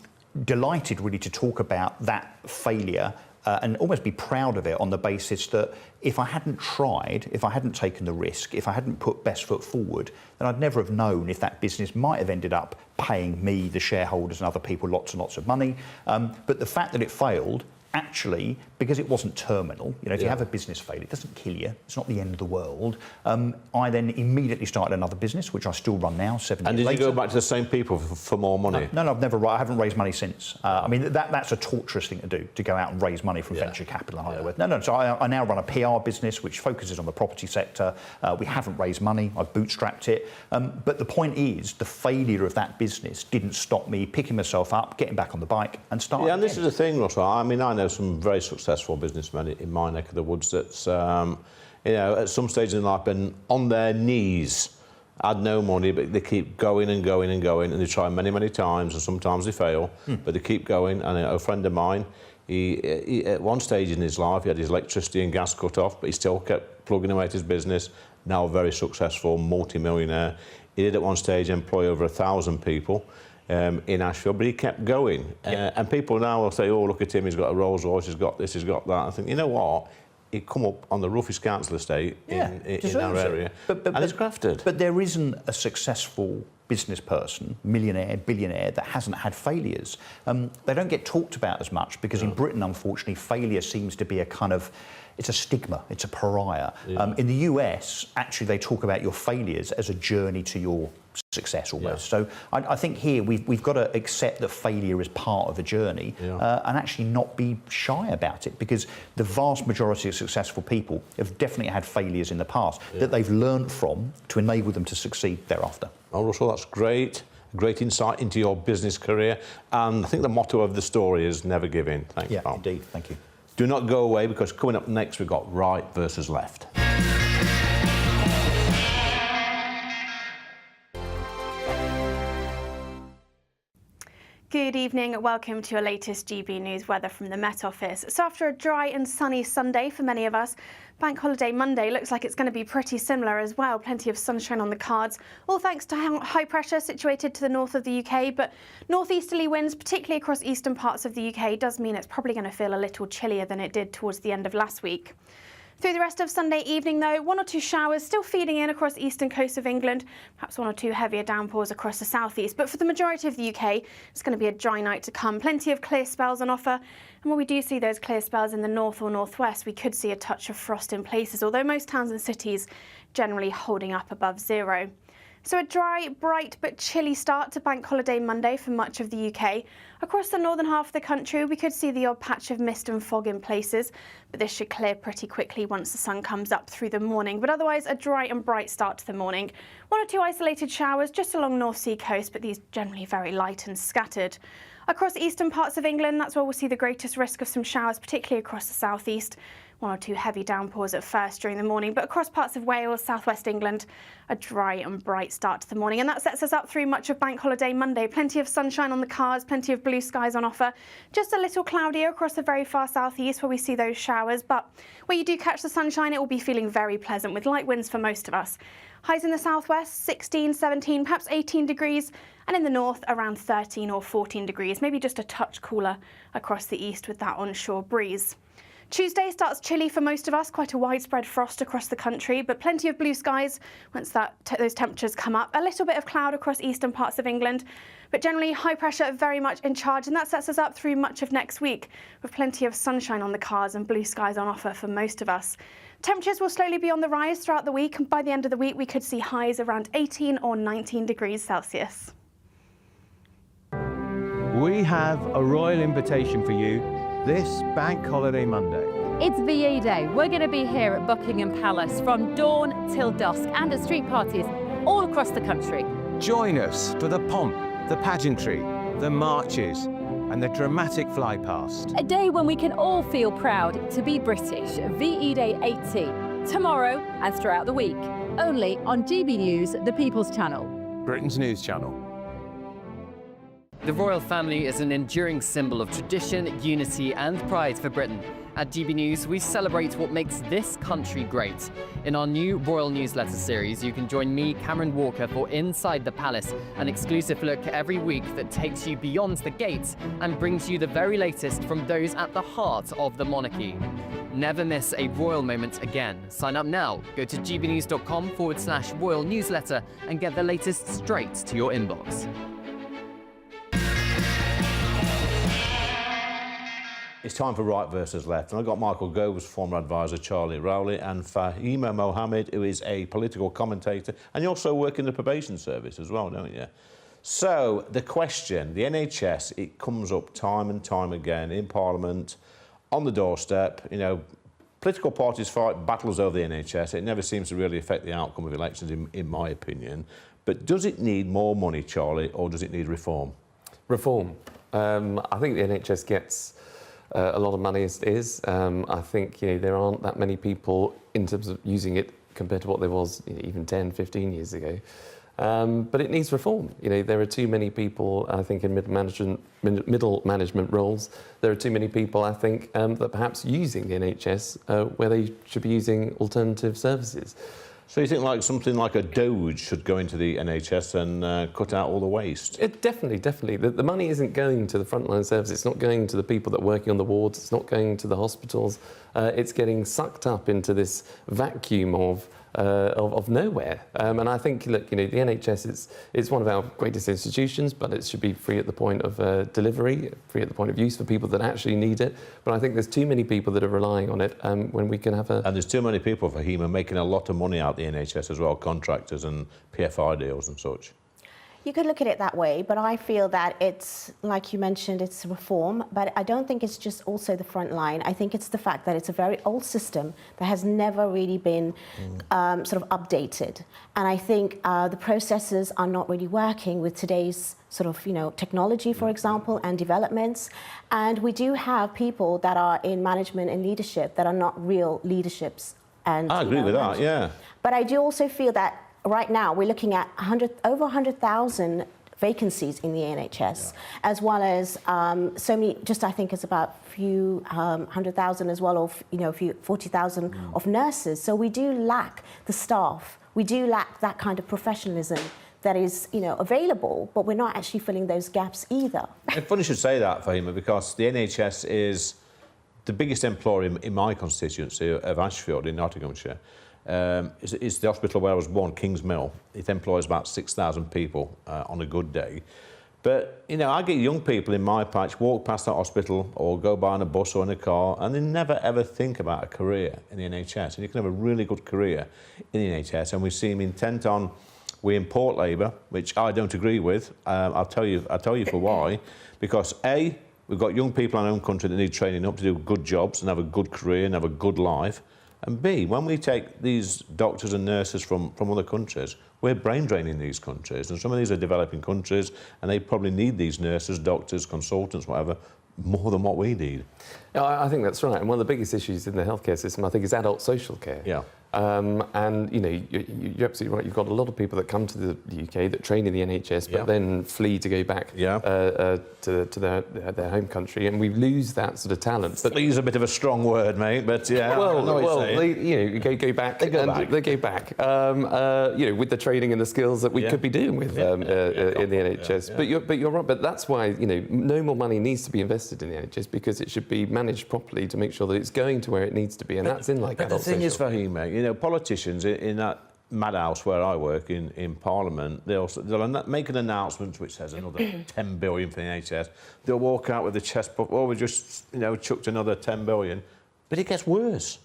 delighted really to talk about that failure and almost be proud of it on the basis that if I hadn't tried, if I hadn't taken the risk, if I hadn't put best foot forward, then I'd never have known if that business might have ended up paying me, the shareholders and other people lots and lots of money. But the fact that it failed, actually, because it wasn't terminal, if you have a business fail, it doesn't kill you, it's not the end of the world. I then immediately started another business, which I still run now, 7 years later. And did you go back to the same people for more money? No, I haven't raised money since. I mean, that's a torturous thing to do, to go out and raise money from venture capital and higher worth. No, so I now run a PR business which focuses on the property sector. We haven't raised money, I've bootstrapped it. But the point is, the failure of that business didn't stop me picking myself up, getting back on the bike and starting. Yeah, and this is the thing, Russell. I mean, I know some very successful businessmen in my neck of the woods that's, at some stage in life been on their knees, had no money, but they keep going and going and going, and they try many, many times, and sometimes they fail, but they keep going. And a friend of mine, he at one stage in his life, he had his electricity and gas cut off, but he still kept plugging away at his business, now a very successful multi-millionaire. He did at one stage employ over 1,000 people. In Ashfield, but he kept going. And people now will say, oh, look at him, he's got a Rolls Royce, he's got this, he's got that. I think, you know what? He'd come up on the roughest council estate in our area, and it's grafted. But there isn't a successful business person, millionaire, billionaire, that hasn't had failures. They don't get talked about as much because in Britain, unfortunately, failure seems to be a kind of, it's a stigma, it's a pariah. In the US, actually, they talk about your failures as a journey to your success almost. So I think here we've got to accept that failure is part of a journey and actually not be shy about it, because the vast majority of successful people have definitely had failures in the past that they've learned from to enable them to succeed thereafter. Oh, Russell, that's great. Great insight into your business career. And I think the motto of the story is never give in. Thanks, Paul. Indeed. Thank you. Do not go away, because coming up next, we've got right versus left. Good evening, welcome to your latest GB News weather from the Met Office. So after a dry and sunny Sunday for many of us, Bank Holiday Monday looks like it's going to be pretty similar as well. Plenty of sunshine on the cards, all thanks to high pressure situated to the north of the UK. But northeasterly winds, particularly across eastern parts of the UK, does mean it's probably going to feel a little chillier than it did towards the end of last week. Through the rest of Sunday evening, though, 1 or 2 showers still feeding in across the eastern coast of England, perhaps 1 or 2 heavier downpours across the southeast. But for the majority of the UK, it's going to be a dry night to come. Plenty of clear spells on offer. And when we do see those clear spells in the north or northwest, we could see a touch of frost in places, although most towns and cities generally holding up above zero. So a dry, bright but chilly start to Bank Holiday Monday for much of the UK. Across the northern half of the country, we could see the odd patch of mist and fog in places, but this should clear pretty quickly once the sun comes up through the morning. But otherwise, a dry and bright start to the morning. 1 or 2 isolated showers just along North Sea coast, but these generally very light and scattered. Across eastern parts of England, that's where we'll see the greatest risk of some showers, particularly across the southeast. 1 or 2 heavy downpours at first during the morning, but across parts of Wales, southwest England, a dry and bright start to the morning. And that sets us up through much of Bank Holiday Monday. Plenty of sunshine on the cards, plenty of blue skies on offer. Just a little cloudier across the very far southeast where we see those showers, but where you do catch the sunshine, it will be feeling very pleasant with light winds for most of us. Highs in the southwest, 16, 17, perhaps 18 degrees, and in the north, around 13 or 14 degrees, maybe just a touch cooler across the east with that onshore breeze. Tuesday starts chilly for most of us, quite a widespread frost across the country, but plenty of blue skies once those temperatures come up. A little bit of cloud across eastern parts of England, but generally high pressure very much in charge, and that sets us up through much of next week with plenty of sunshine on the cards and blue skies on offer for most of us. Temperatures will slowly be on the rise throughout the week, and by the end of the week we could see highs around 18 or 19 degrees Celsius. We have a royal invitation for you this Bank Holiday Monday. It's VE Day. We're going to be here at Buckingham Palace from dawn till dusk and at street parties all across the country. Join us for the pomp, the pageantry, the marches and the dramatic fly past. A day when we can all feel proud to be British. VE Day 80, tomorrow and throughout the week. Only on GB News, the People's Channel. Britain's news channel. The royal family is an enduring symbol of tradition, unity and pride for Britain. At GB News, we celebrate what makes this country great. In our new royal newsletter series, you can join me, Cameron Walker, for Inside the Palace, an exclusive look every week that takes you beyond the gates and brings you the very latest from those at the heart of the monarchy. Never miss a royal moment again. Sign up now. Go to gbnews.com/royal newsletter and get the latest straight to your inbox. It's time for Right versus Left, and I've got Michael Gove's former advisor Charlie Rowley and Fahima Mohammed, who is a political commentator, and you also work in the probation service as well, don't you? So, the question, the NHS, it comes up time and time again in Parliament, on the doorstep, you know, political parties fight battles over the NHS. It never seems to really affect the outcome of elections, in my opinion. But does it need more money, Charlie, or does it need reform? Reform. I think the NHS gets a lot of money as it is. I think there aren't that many people in terms of using it compared to what there was even 10, 15 years ago. But it needs reform. There are too many people, I think, in middle management roles. There are too many people, I think, that perhaps using the NHS where they should be using alternative services. So you think something like a Doge should go into the NHS and cut out all the waste? Definitely. The money isn't going to the frontline service. It's not going to the people that are working on the wards. It's not going to the hospitals. It's getting sucked up into this vacuum of nowhere. And I think, look, the NHS is one of our greatest institutions, but it should be free at the point of delivery, free at the point of use for people that actually need it. But I think there's too many people that are relying on it when we can have a... And there's too many people, Fahima, making a lot of money out the NHS as well, contractors and PFI deals and such. You could look at it that way, but I feel that it's, like you mentioned, it's reform, but I don't think it's just also the front line. I think it's the fact that it's a very old system that has never really been sort of updated. And I think the processes are not really working with today's sort of, technology, for example, and developments. And we do have people that are in management and leadership that are not real leaderships. And I agree with that, yeah. But I do also feel that right now, we're looking at over 100,000 vacancies in the NHS, as well as so many. I think it's about a few 100,000 as well, of a few 40,000 of nurses. So we do lack the staff. We do lack that kind of professionalism that is available, but we're not actually filling those gaps either. It's funny you should say that, Fahima, because the NHS is the biggest employer in my constituency of Ashfield in Nottinghamshire. It's the hospital where I was born, King's Mill. It employs about 6,000 people on a good day. But, I get young people in my patch walk past that hospital or go by on a bus or in a car, and they never ever think about a career in the NHS. And you can have a really good career in the NHS, and we seem intent on, we import labour, which I don't agree with. I'll tell you for why. Because A, we've got young people in our own country that need training up to do good jobs and have a good career and have a good life. And B, when we take these doctors and nurses from other countries, we're brain draining these countries. And some of these are developing countries, and they probably need these nurses, doctors, consultants, whatever, more than what we need. I think that's right. And one of the biggest issues in the healthcare system, I think, is adult social care. Yeah. And, you're absolutely right. You've got a lot of people that come to the UK that train in the NHS, but then flee to go back to their home country, and we lose that sort of talent. But flee's a bit of a strong word, mate, but yeah. They go back. They go back. With the training and the skills that we could be doing with in the NHS. Yeah. But you're right. But that's why, no more money needs to be invested in the NHS, because it should be managed properly to make sure that it's going to where it needs to be, and that's in adult social. The thing is, Fahima, politicians in that madhouse where I work in Parliament, they'll make an announcement which says another 10 billion for the NHS. They'll walk out with the chest puffed, we just chucked another 10 billion. But it gets worse.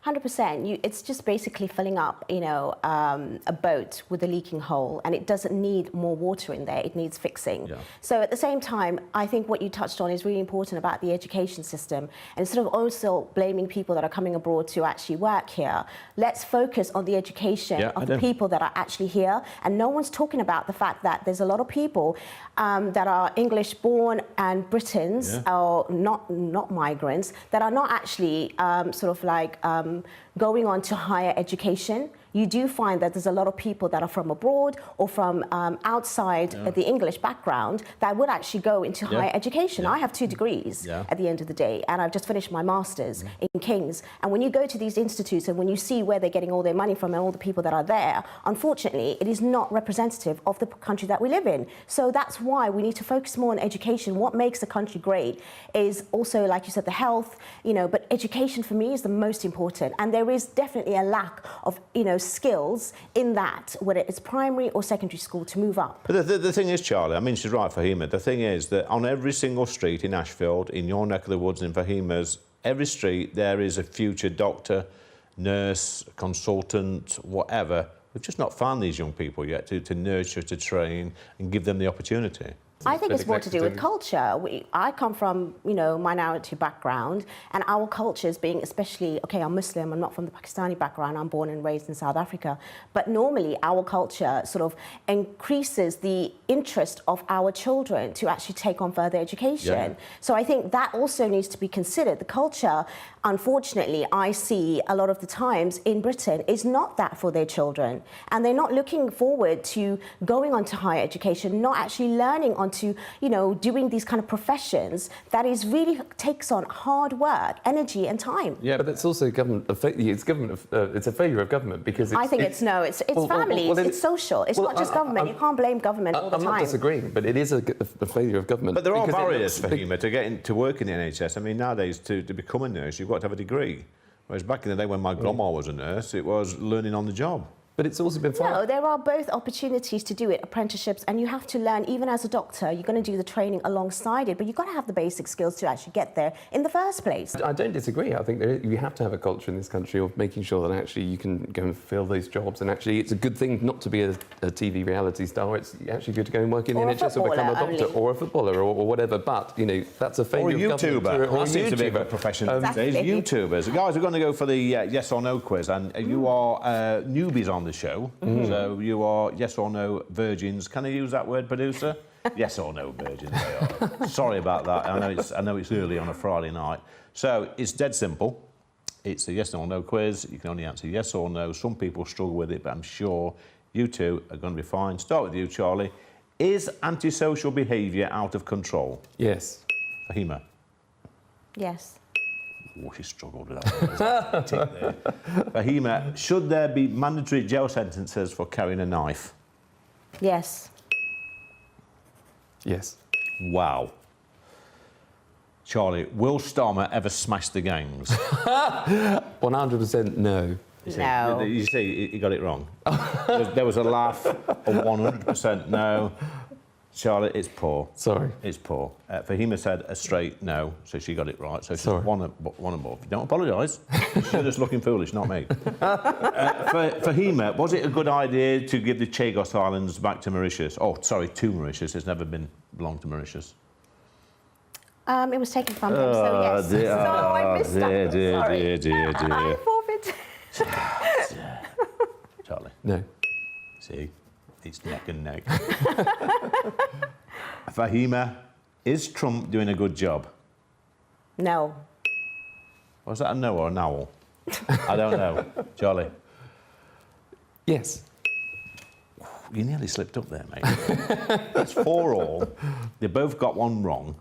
100%. It's just basically filling up, a boat with a leaking hole, and it doesn't need more water in there. It needs fixing. Yeah. So at the same time, I think what you touched on is really important about the education system, and instead of also blaming people that are coming abroad to actually work here, let's focus on the education of the people that are actually here. And no one's talking about the fact that there's a lot of people that are English born and Britons, or not migrants, that are not actually going on to higher education. You do find that there's a lot of people that are from abroad or from outside the English background that would actually go into higher education. I have 2 degrees at the end of the day, and I've just finished my master's in King's. And when you go to these institutes and when you see where they're getting all their money from and all the people that are there, unfortunately, it is not representative of the country that we live in. So that's why we need to focus more on education. What makes the country great is also, like you said, the health, but education for me is the most important. And there is definitely a lack of, skills in that, whether it's primary or secondary school, to move up. But the thing is, Charlie, I mean, she's right, Fahima. The thing is that on every single street in Ashfield, in your neck of the woods, in Fahima's, every street, there is a future doctor, nurse, consultant, whatever. We've just not found these young people yet to nurture, to train, and give them the opportunity. I think it's more to do with culture. I come from, minority background, and our cultures being especially, I'm Muslim, I'm not from the Pakistani background, I'm born and raised in South Africa, but normally our culture sort of increases the interest of our children to actually take on further education. So I think that also needs to be considered. The culture, unfortunately, I see a lot of the times in Britain is not that for their children, and they're not looking forward to going on to higher education, not actually learning on to, doing these kind of professions that is really takes on hard work, energy and time. Yeah, but it's also government. It's a failure of government because I think it's families, it's social. It's not just government. You can't blame government all the time. I'm not disagreeing, but it is a failure of government. But there are barriers for Hema to get to work in the NHS. I mean, nowadays to become a nurse, you've got to have a degree. Whereas back in the day when my grandma was a nurse, it was learning on the job. But it's also been fun. No, there are both opportunities to do it, apprenticeships, and you have to learn, even as a doctor, you're going to do the training alongside it, but you've got to have the basic skills to actually get there in the first place. I don't disagree. I think you have to have a culture in this country of making sure that actually you can go and fill those jobs, and actually it's a good thing not to be a TV reality star. It's actually good to go and work in the NHS or become a doctor or a footballer or whatever, but, that's a failure of government. Or a YouTuber. Or a seems to be a YouTuber. good profession these days. YouTubers. Guys, we're going to go for the yes or no quiz, and you are newbies on the show. So you are yes or no virgins. Can I use that word, producer? Yes or no virgins they are. Sorry about that. I know it's early on a Friday night. So it's dead simple. It's a yes or no quiz. You can only answer yes or no. Some people struggle with it, but I'm sure you two are going to be fine. Start with you, Charlie. Is antisocial behaviour out of control? Yes. Fahima? Yes. Oh, she struggled with that. Tick there. Fahima, should there be mandatory jail sentences for carrying a knife? Yes. Yes. Wow. Charlie, will Starmer ever smash the gangs? 100% no. No. You see, he got it wrong. There was a laugh, a 100% no. Charlotte, it's poor. Sorry. It's poor. Fahima said a straight no, so she got it right. So she's one above. Don't apologise. You're just looking foolish, not me. Fahima, was it a good idea to give the Chagos Islands back to Mauritius? Oh, sorry, to Mauritius. It's never belonged to Mauritius. It was taken from him, so yes. Dear, so I missed that. dear. I forfeit. Charlie. No. See? It's neck and neck. Fahima, is Trump doing a good job? No. Was that a no or an owl? I don't know. Charlie? Yes. You nearly slipped up there, mate. It's 4-4. They both got one wrong.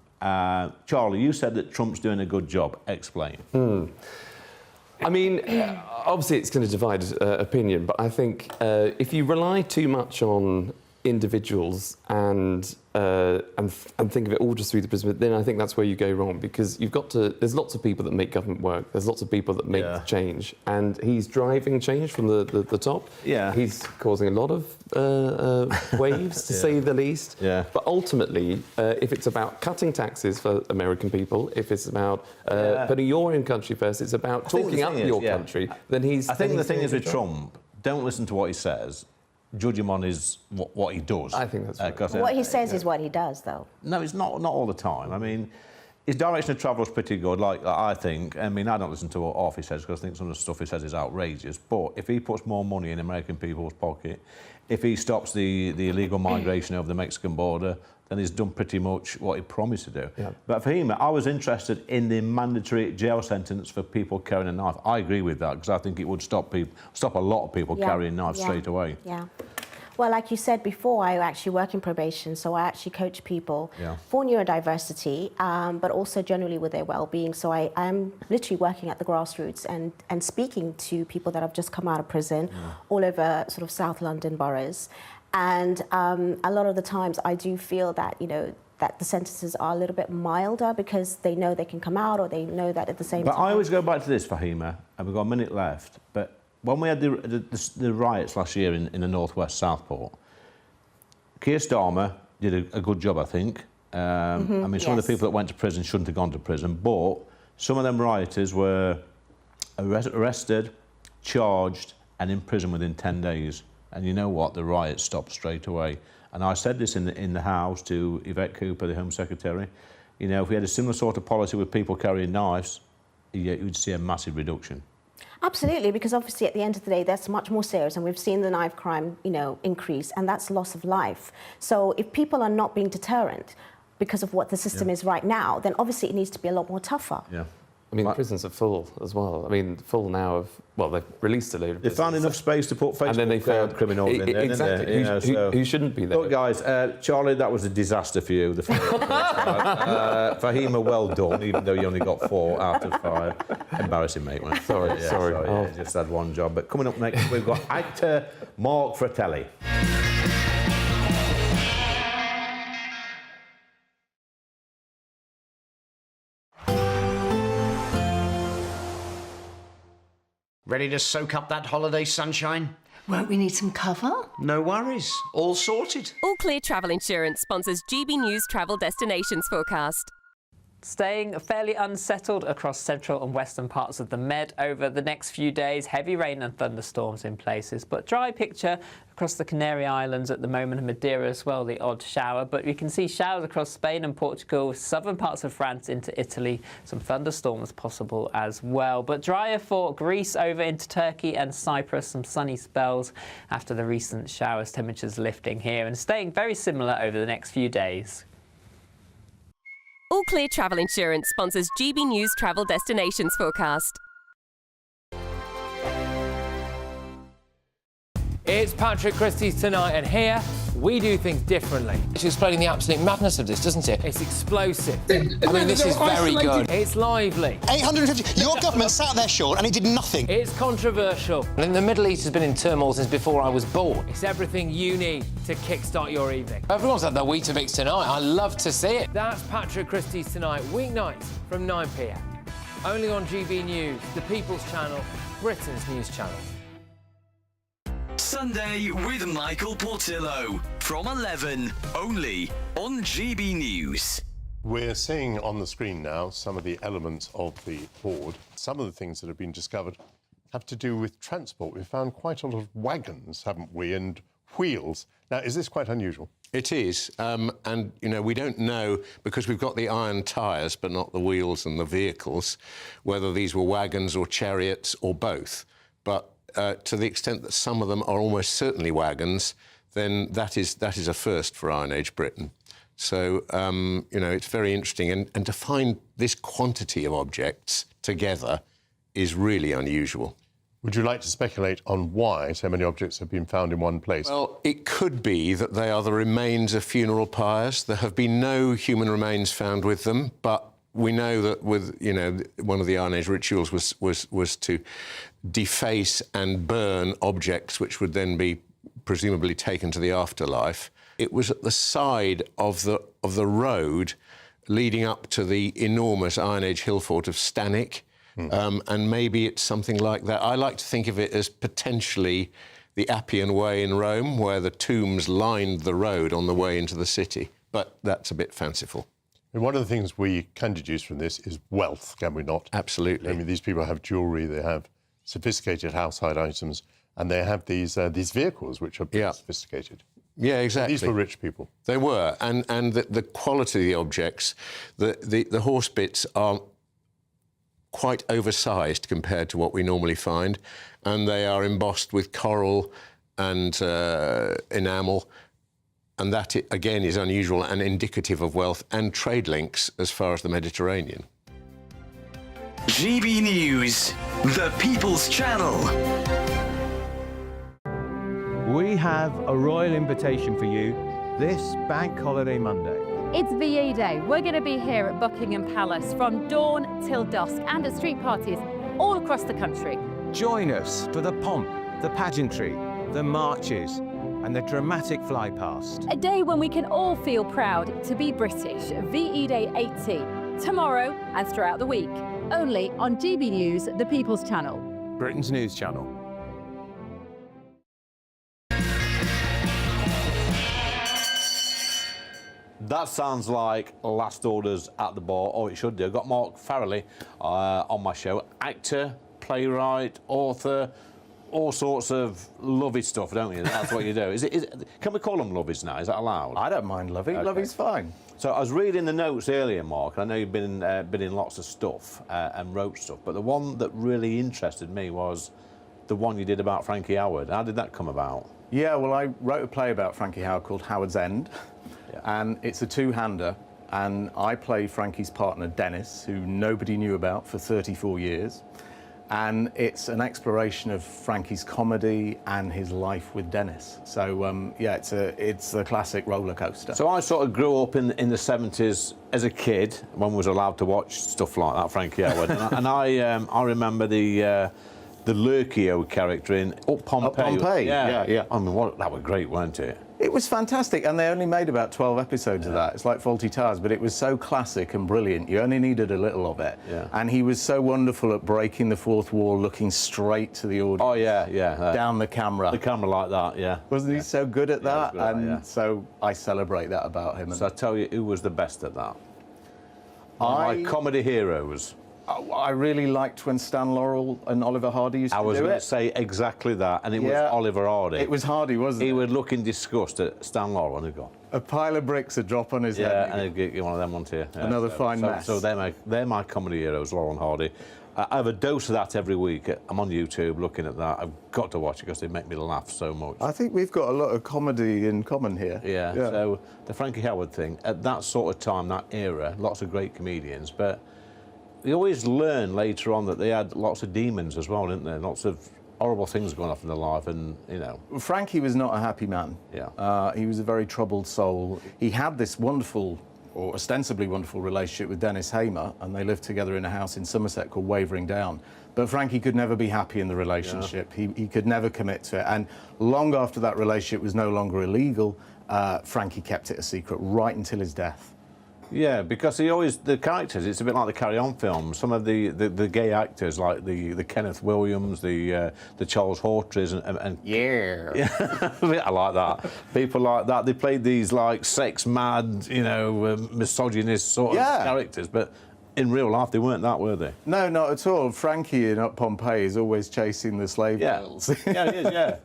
Charlie, you said that Trump's doing a good job. Explain. I mean, obviously it's going to divide opinion, but I think if you rely too much on individuals and think of it all just through the prism, then I think that's where you go wrong, because there's lots of people that make government work, there's lots of people that make change, and he's driving change from the top. Yeah. He's causing a lot of waves, to say the least. Yeah. But ultimately, if it's about cutting taxes for American people, if it's about putting your own country first, it's about talking up your country, then he's... I think the thing is with Trump, don't listen to what he says, judge him on what he does. I think that's right. What he says is what he does, though. No, it's not all the time. I mean, his direction of travel is pretty good, like I think. I mean, I don't listen to what off he says, because I think some of the stuff he says is outrageous. But if he puts more money in American people's pocket, if he stops the illegal migration over the Mexican border, then he's done pretty much what he promised to do. Yeah. But for him, I was interested in the mandatory jail sentence for people carrying a knife. I agree with that, because I think it would stop a lot of people carrying knives straight away. Yeah. Well, like you said before, I actually work in probation, so I actually coach people for neurodiversity, but also generally with their well-being. So I am literally working at the grassroots and speaking to people that have just come out of prison all over sort of South London boroughs. And a lot of the times I do feel that, that the sentences are a little bit milder because they know they can come out, or they know that at the same time... But I always go back to this, Fahima, and we've got a minute left, but when we had the riots last year in the northwest Southport, Keir Starmer did a good job, I think. I mean, some of the people that went to prison shouldn't have gone to prison, but some of them rioters were arrested, charged, and in prison within 10 days. And you know what? The riots stopped straight away. And I said this in the House to Yvette Cooper, the Home Secretary. If we had a similar sort of policy with people carrying knives, you'd see a massive reduction. Absolutely, because obviously at the end of the day, that's much more serious, and we've seen the knife crime, increase, and that's loss of life. So if people are not being deterrent because of what the system is right now, then obviously it needs to be a lot more tougher. Yeah. I mean, prisons are full as well. I mean, full now of... Well, they've released a load of prisons. They found enough space to put Facebook and then they found criminals in there, exactly. didn't they? Who shouldn't be there? Look, guys, Charlie, that was a disaster for you. Fahima, well done, even though you only got 4 out of 5. Embarrassing, mate. Sorry. Just had one job. But coming up next, we've got actor Mark Fratelli. Ready to soak up that holiday sunshine? Won't we need some cover? No worries. All sorted. All Clear Travel Insurance sponsors GB News travel destinations forecast. Staying fairly unsettled across central and western parts of the Med over the next few days. Heavy rain and thunderstorms in places, but dry picture across the Canary Islands at the moment, and Madeira as well, the odd shower. But we can see showers across Spain and Portugal, southern parts of France into Italy. Some thunderstorms possible as well. But drier for Greece over into Turkey and Cyprus. Some sunny spells after the recent showers. Temperatures lifting here and staying very similar over the next few days. All Clear Travel Insurance sponsors GB News travel destinations forecast. It's Patrick Christie's Tonight, and here we do things differently. It's explaining the absolute madness of this, doesn't it? It's explosive. I mean, this is very good. It's lively. 850. Your government sat there, Sean, and it did nothing. It's controversial. And the Middle East has been in turmoil since before I was born. It's everything you need to kickstart your evening. Everyone's had their Weetabix tonight. I love to see it. That's Patrick Christie's Tonight, weeknights from 9 p.m. Only on GB News, the People's Channel, Britain's news channel. Sunday with Michael Portillo from 11, only on GB News. We're seeing on the screen now some of the elements of the board. Some of the things that have been discovered have to do with transport. We've found quite a lot of wagons, haven't we, and wheels. Now, is this quite unusual? It is, and, we don't know, because we've got the iron tyres but not the wheels and the vehicles, whether these were wagons or chariots or both. But to the extent that some of them are almost certainly wagons, then that is a first for Iron Age Britain. So, it's very interesting. And to find this quantity of objects together is really unusual. Would you like to speculate on why so many objects have been found in one place? Well, it could be that they are the remains of funeral pyres. There have been no human remains found with them, but we know that with, one of the Iron Age rituals was to deface and burn objects which would then be presumably taken to the afterlife. it was at the side of the road leading up to the enormous Iron Age hill fort of Stannick. And maybe it's something like that. I like to think of it as potentially the Appian Way in Rome, where the tombs lined the road on the way into the city. But that's a bit fanciful. And one of the things we can deduce from this is wealth, can we not? Absolutely. I mean, these people have jewellery, they have sophisticated household items, and they have these vehicles which are pretty sophisticated. Yeah, exactly. These were rich people. They were, and the quality of the objects, the horse bits are quite oversized compared to what we normally find, and they are embossed with coral and enamel, and that, again, is unusual and indicative of wealth and trade links as far as the Mediterranean. GB News, the People's Channel. We have a royal invitation for you this Bank Holiday Monday. It's VE Day. We're going to be here at Buckingham Palace from dawn till dusk and at street parties all across the country. Join us for the pomp, the pageantry, the marches, and the dramatic fly past. A day when we can all feel proud to be British. VE Day 80. Tomorrow and throughout the week. Only on GB News, the People's Channel. Britain's news channel. That sounds like last orders at the bar, or it should do. I've got Mark Farrelly on my show. Actor, playwright, author, all sorts of lovey stuff, don't you? That's what you do. Can we call them loveys now? Is that allowed? I don't mind lovey. Okay. Lovey's fine. So I was reading the notes earlier, Mark, and I know you've been in lots of stuff and wrote stuff, but the one that really interested me was the one you did about Frankie Howard. How did that come about? Yeah, well, I wrote a play about Frankie Howard called Howard's End. And it's a two-hander, and I play Frankie's partner, Dennis, who nobody knew about for 34 years. And it's an exploration of Frankie's comedy and his life with Dennis. So, yeah, it's a classic roller coaster. So I sort of grew up in the 70s as a kid, when we was allowed to watch stuff like that, Frankie Howard. and I remember the Lurkio character in Up Pompeii. Up Pompeii, yeah. I mean, that was great, weren't it? It was fantastic, and they only made about 12 episodes of that. It's like Fawlty Towers, but it was so classic and brilliant. You only needed a little of it. Yeah. And he was so wonderful at breaking the fourth wall, looking straight to the audience. Oh, yeah. Down the camera. The camera like that, yeah. Wasn't he so good at that? Good at that, so I celebrate that about him. So I tell you, who was the best at that? My comedy heroes. I really liked when Stan Laurel and Oliver Hardy used to do it. I was going to say exactly that, and it was Oliver Hardy. It was Hardy, wasn't it? He would look in disgust at Stan Laurel and he'd go, a pile of bricks would drop on his head. Yeah, and he'd get one of them onto you. Yeah, another fine mess. So they're my comedy heroes, Laurel and Hardy. I have a dose of that every week. I'm on YouTube looking at that. I've got to watch it because they make me laugh so much. I think we've got a lot of comedy in common here. Yeah. So the Frankie Howard thing, at that sort of time, that era, lots of great comedians, but you always learn later on that they had lots of demons as well, didn't they? Lots of horrible things going off in their life, and, you know. Frankie was not a happy man. Yeah. He was a very troubled soul. He had this wonderful, or ostensibly wonderful, relationship with Dennis Hamer, and they lived together in a house in Somerset called Wavering Down. But Frankie could never be happy in the relationship. Yeah. He could never commit to it. And long after that relationship was no longer illegal, Frankie kept it a secret right until his death. Yeah, because the characters, it's a bit like the Carry On films. Some of the gay actors, like the Kenneth Williams, the Charles Hawtrey's, and yeah, I like that. People like that. They played these like sex mad, misogynist sort of characters, but in real life they weren't that, were they? No, not at all. Frankie in Up Pompeii is always chasing the slave girls. Yeah, he is. Yeah,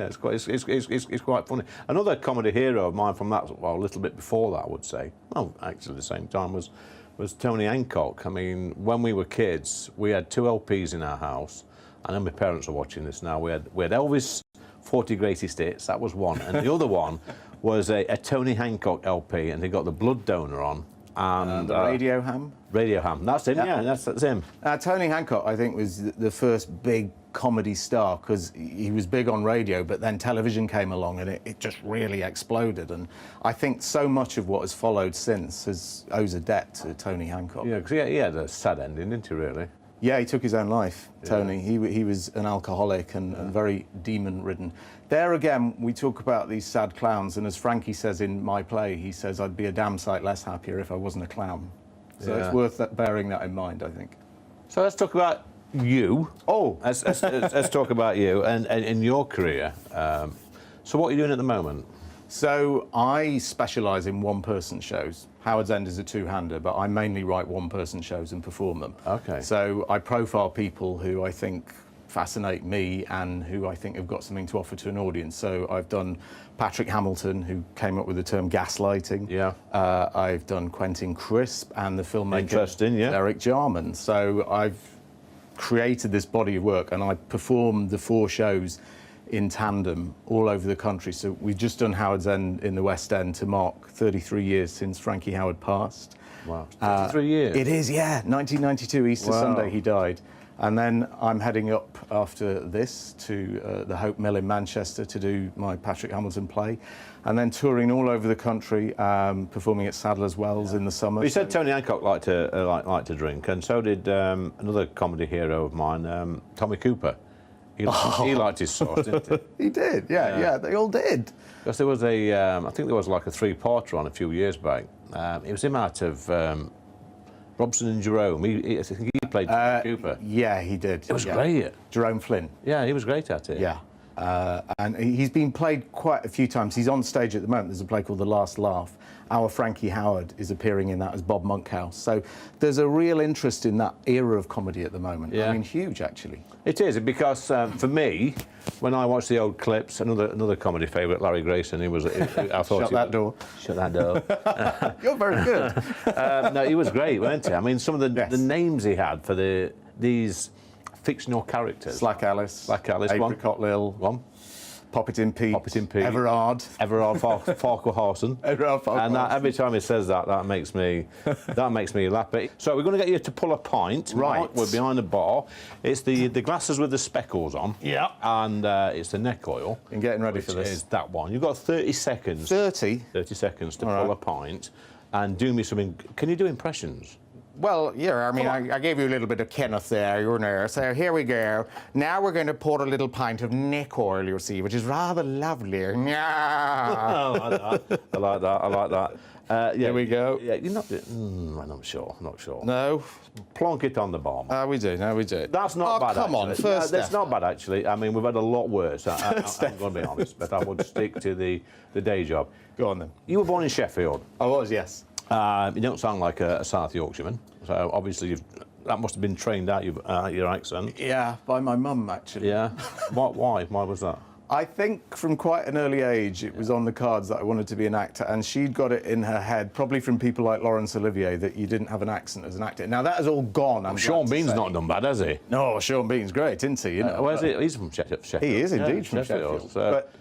it's quite funny. Another comedy hero of mine from that, well, a little bit before that, I would say. Well, actually, the same time was Tony Hancock. I mean, when we were kids, we had 2 LPs in our house. I know my parents are watching this now. We had Elvis 40 Greatest Hits. That was one, and the other one was a Tony Hancock LP, and they got the Blood Donor on. And Radio Ham? Radio Ham, that's him, yeah that's him. Tony Hancock, I think, was the first big comedy star, because he was big on radio, but then television came along and it just really exploded. And I think so much of what has followed since owes a debt to Tony Hancock. Yeah, because he had a sad ending, didn't he, really? Yeah, he took his own life, Tony. He was an alcoholic and very demon-ridden. There again, we talk about these sad clowns, and as Frankie says in my play, he says, I'd be a damn sight less happier if I wasn't a clown. So it's worth bearing that in mind, I think. So let's talk about you. Oh! Let's talk about you and in your career. So what are you doing at the moment? So I specialise in one-person shows. Howard's End is a two-hander, but I mainly write one-person shows and perform them. Okay. So I profile people who I think fascinate me and who I think have got something to offer to an audience. So I've done Patrick Hamilton, who came up with the term gaslighting. Yeah. I've done Quentin Crisp and the filmmaker Eric Jarman. So I've created this body of work, and I performed the 4 shows in tandem all over the country. So we've just done Howard's End in the West End to mark 33 years since Frankie Howard passed. Wow, 33 years? It is, yeah. 1992, Easter Sunday, he died. And then I'm heading up after this to the Hope Mill in Manchester to do my Patrick Hamilton play, and then touring all over the country, performing at Sadler's Wells in the summer. You said Tony Hancock liked to drink, and so did another comedy hero of mine, Tommy Cooper. He liked his sauce, didn't he? He did, yeah, they all did. Because there was I think there was like a 3-parter on a few years back. It was him out of Robson and Jerome. I think he played Cooper. Yeah, he did. It was great. Jerome Flynn. Yeah, he was great at it. Yeah. And he's been played quite a few times. He's on stage at the moment. There's a play called The Last Laugh. Our Frankie Howard is appearing in that as Bob Monkhouse. So there's a real interest in that era of comedy at the moment. Yeah. I mean, huge, actually. It is, because for me, when I watch the old clips, another comedy favourite, Larry Grayson, I thought... Shut that door. Shut that door. You're very good. No, he was great, wasn't he? I mean, some of the names he had for these fictional characters. Slack Alice. Apricot Lil. One. Poppet in Pete. Everard Farquharson. Everard Farquharson. And every time he says that makes me laugh. So we're going to get you to pull a pint. Right. We're behind the bar. It's the glasses with the speckles on. Yeah. And it's the neck oil. And getting ready for this. Is that one. You've got 30 seconds. 30? 30 seconds to pull a pint and do me something. Can you do impressions? Well, yeah, I mean, I gave you a little bit of Kenneth there, you know. So here we go. Now we're going to pour a little pint of neck oil, you see, which is rather lovely. I like that. Here we go. Yeah, you're not... I'm not sure. No? Plonk it on the bomb. We do. That's not bad, come on, actually. first That's not bad, actually. I mean, we've had a lot worse. I'm going to be honest, but I would stick to the day job. Go on, then. You were born in Sheffield. I was, yes. You don't sound like a South Yorkshireman, so obviously that must have been trained out your accent. Yeah, by my mum, actually. Yeah? Why? Why was that? I think from quite an early age it was on the cards that I wanted to be an actor, and she'd got it in her head, probably from people like Laurence Olivier, that you didn't have an accent as an actor. Now that has all gone. Sean Bean's not done bad, has he? No, Sean Bean's great, isn't he? You know, where's he? He's from Sheffield. He is indeed from Sheffield. But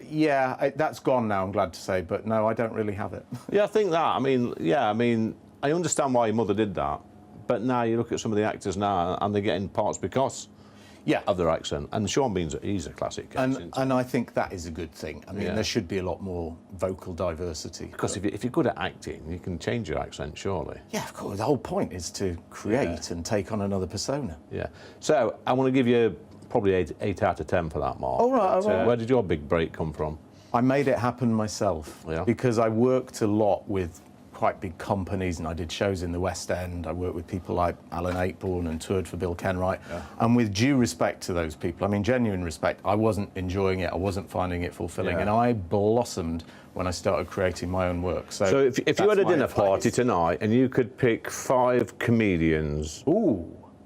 yeah, that's gone now, I'm glad to say, but no, I don't really have it. Yeah, I think that. I mean, I understand why your mother did that, but now you look at some of the actors now and they're getting parts because of their accent. And Sean Bean's he's a classic case, and I think that is a good thing. I mean, there should be a lot more vocal diversity. Because if you're good at acting, you can change your accent, surely. Yeah, of course. The whole point is to create and take on another persona. Yeah. So I want to give you probably 8 out of 10 for that, Mark. All right. Where did your big break come from? I made it happen myself because I worked a lot with quite big companies, and I did shows in the West End. I worked with people like Alan Ayckbourn and toured for Bill Kenwright. And with due respect to those people, I mean genuine respect, I wasn't enjoying it, I wasn't finding it fulfilling, and I blossomed when I started creating my own work. So if you had a dinner party tonight and you could pick 5 comedians,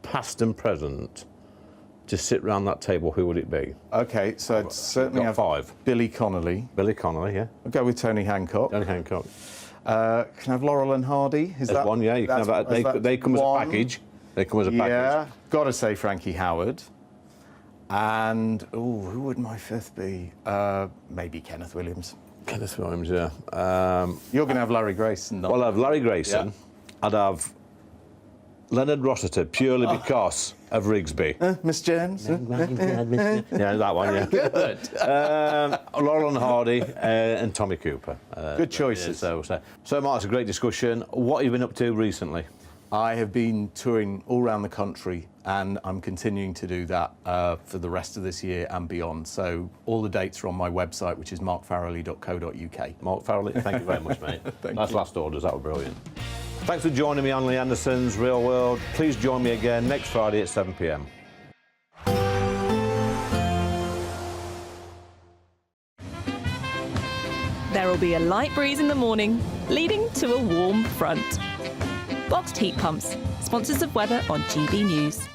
past and present, to sit round that table, who would it be? Okay, so I'd certainly have 5. Billy Connolly. Billy Connolly, yeah. I'll go with Tony Hancock. Tony Hancock. Can I have Laurel and Hardy? Is that one? Yeah, you can have that. They come as a package. They come as a package. Yeah, got to say Frankie Howard. And who would my 5th be? Maybe Kenneth Williams. Kenneth Williams, yeah. You're going to have Larry Grayson. Well, I'd have Larry Grayson. I'd have Leonard Rossiter purely because of Rigsby. Miss Jones. Yeah, that one. Yeah. Good. Laurel and Hardy and Tommy Cooper. Good choices. So Mark, it's a great discussion. What have you been up to recently? I have been touring all around the country, and I'm continuing to do that for the rest of this year and beyond. So all the dates are on my website, which is markfarrelly.co.uk. Mark Farrelly, thank you very much, mate. That's you. last orders, that were brilliant. Thanks for joining me on Lee Anderson's Real World. Please join me again next Friday at 7 p.m. There will be a light breeze in the morning, leading to a warm front. Boxed heat pumps, sponsors of weather on GB News.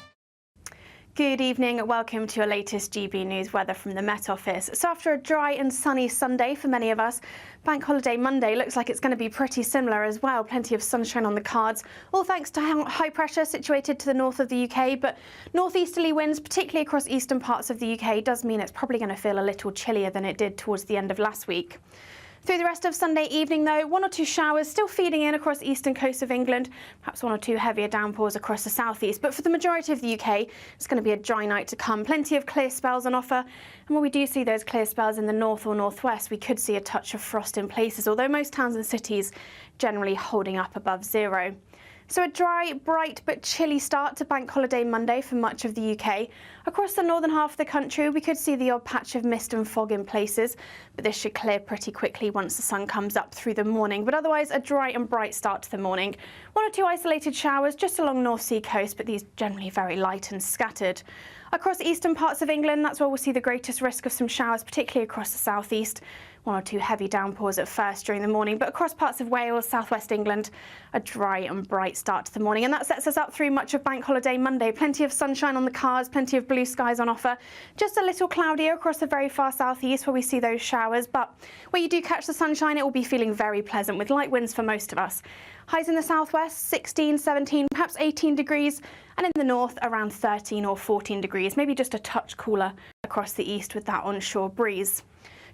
Good evening, welcome to your latest GB News weather from the Met Office. So after a dry and sunny Sunday for many of us, Bank Holiday Monday looks like it's going to be pretty similar as well. Plenty of sunshine on the cards, all thanks to high pressure situated to the north of the UK. But northeasterly winds, particularly across eastern parts of the UK, does mean it's probably going to feel a little chillier than it did towards the end of last week. Through the rest of Sunday evening, though, 1 or 2 showers still feeding in across the eastern coast of England, perhaps 1 or 2 heavier downpours across the southeast. But for the majority of the UK, it's going to be a dry night to come. Plenty of clear spells on offer. And when we do see those clear spells in the north or northwest, we could see a touch of frost in places, although most towns and cities generally holding up above 0. So a dry, bright but chilly start to Bank Holiday Monday for much of the UK. Across the northern half of the country, we could see the odd patch of mist and fog in places, but this should clear pretty quickly once the sun comes up through the morning. But otherwise, a dry and bright start to the morning. 1 or 2 isolated showers just along North Sea coast, but these generally very light and scattered. Across eastern parts of England, that's where we'll see the greatest risk of some showers, particularly across the southeast. 1 or 2 heavy downpours at first during the morning, but across parts of Wales, southwest England, a dry and bright start to the morning. And that sets us up through much of Bank Holiday Monday. Plenty of sunshine on the cards, plenty of blue skies on offer. Just a little cloudier across the very far southeast where we see those showers, but where you do catch the sunshine, it will be feeling very pleasant with light winds for most of us. Highs in the southwest, 16, 17, perhaps 18 degrees, and in the north, around 13 or 14 degrees, maybe just a touch cooler across the east with that onshore breeze.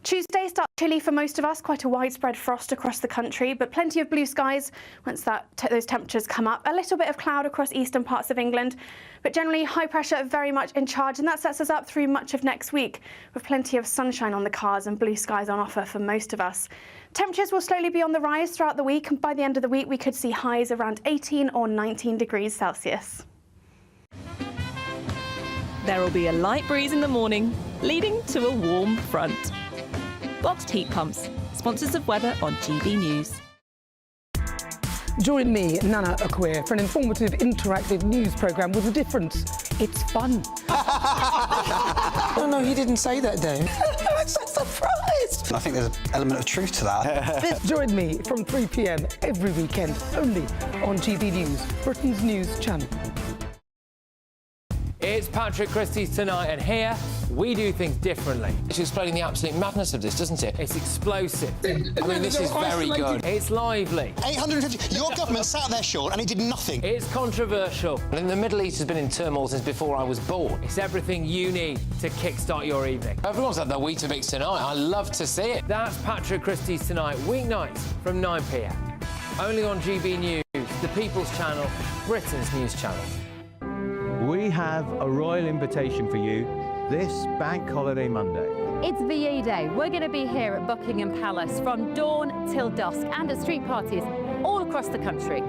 Tuesday starts chilly for most of us, quite a widespread frost across the country, but plenty of blue skies once those temperatures come up. A little bit of cloud across eastern parts of England, but generally high pressure very much in charge, and that sets us up through much of next week with plenty of sunshine on the cards and blue skies on offer for most of us. Temperatures will slowly be on the rise throughout the week, and by the end of the week we could see highs around 18 or 19 degrees Celsius. There will be a light breeze in the morning, leading to a warm front. Boxed heat pumps, sponsors of weather on GB News. Join me, Nana Akwe, for an informative, interactive news programme with a difference. It's fun. No, he didn't say that, Dave. I'm so surprised. I think there's an element of truth to that. Join me from 3 p.m. every weekend, only on GB News, Britain's news channel. It's Patrick Christie's Tonight, and here we do things differently. It's explaining the absolute madness of this, doesn't it? It's explosive. I mean, this is very good. It's lively. 850. Your government sat there, Sean, and it did nothing. It's controversial. And the Middle East has been in turmoil since before I was born. It's everything you need to kickstart your evening. Everyone's had their Weetabix tonight. I love to see it. That's Patrick Christie's Tonight, weeknights from 9 p.m. Only on GB News, the People's Channel, Britain's news channel. We have a royal invitation for you this Bank Holiday Monday. It's VE Day. We're going to be here at Buckingham Palace from dawn till dusk and at street parties all across the country.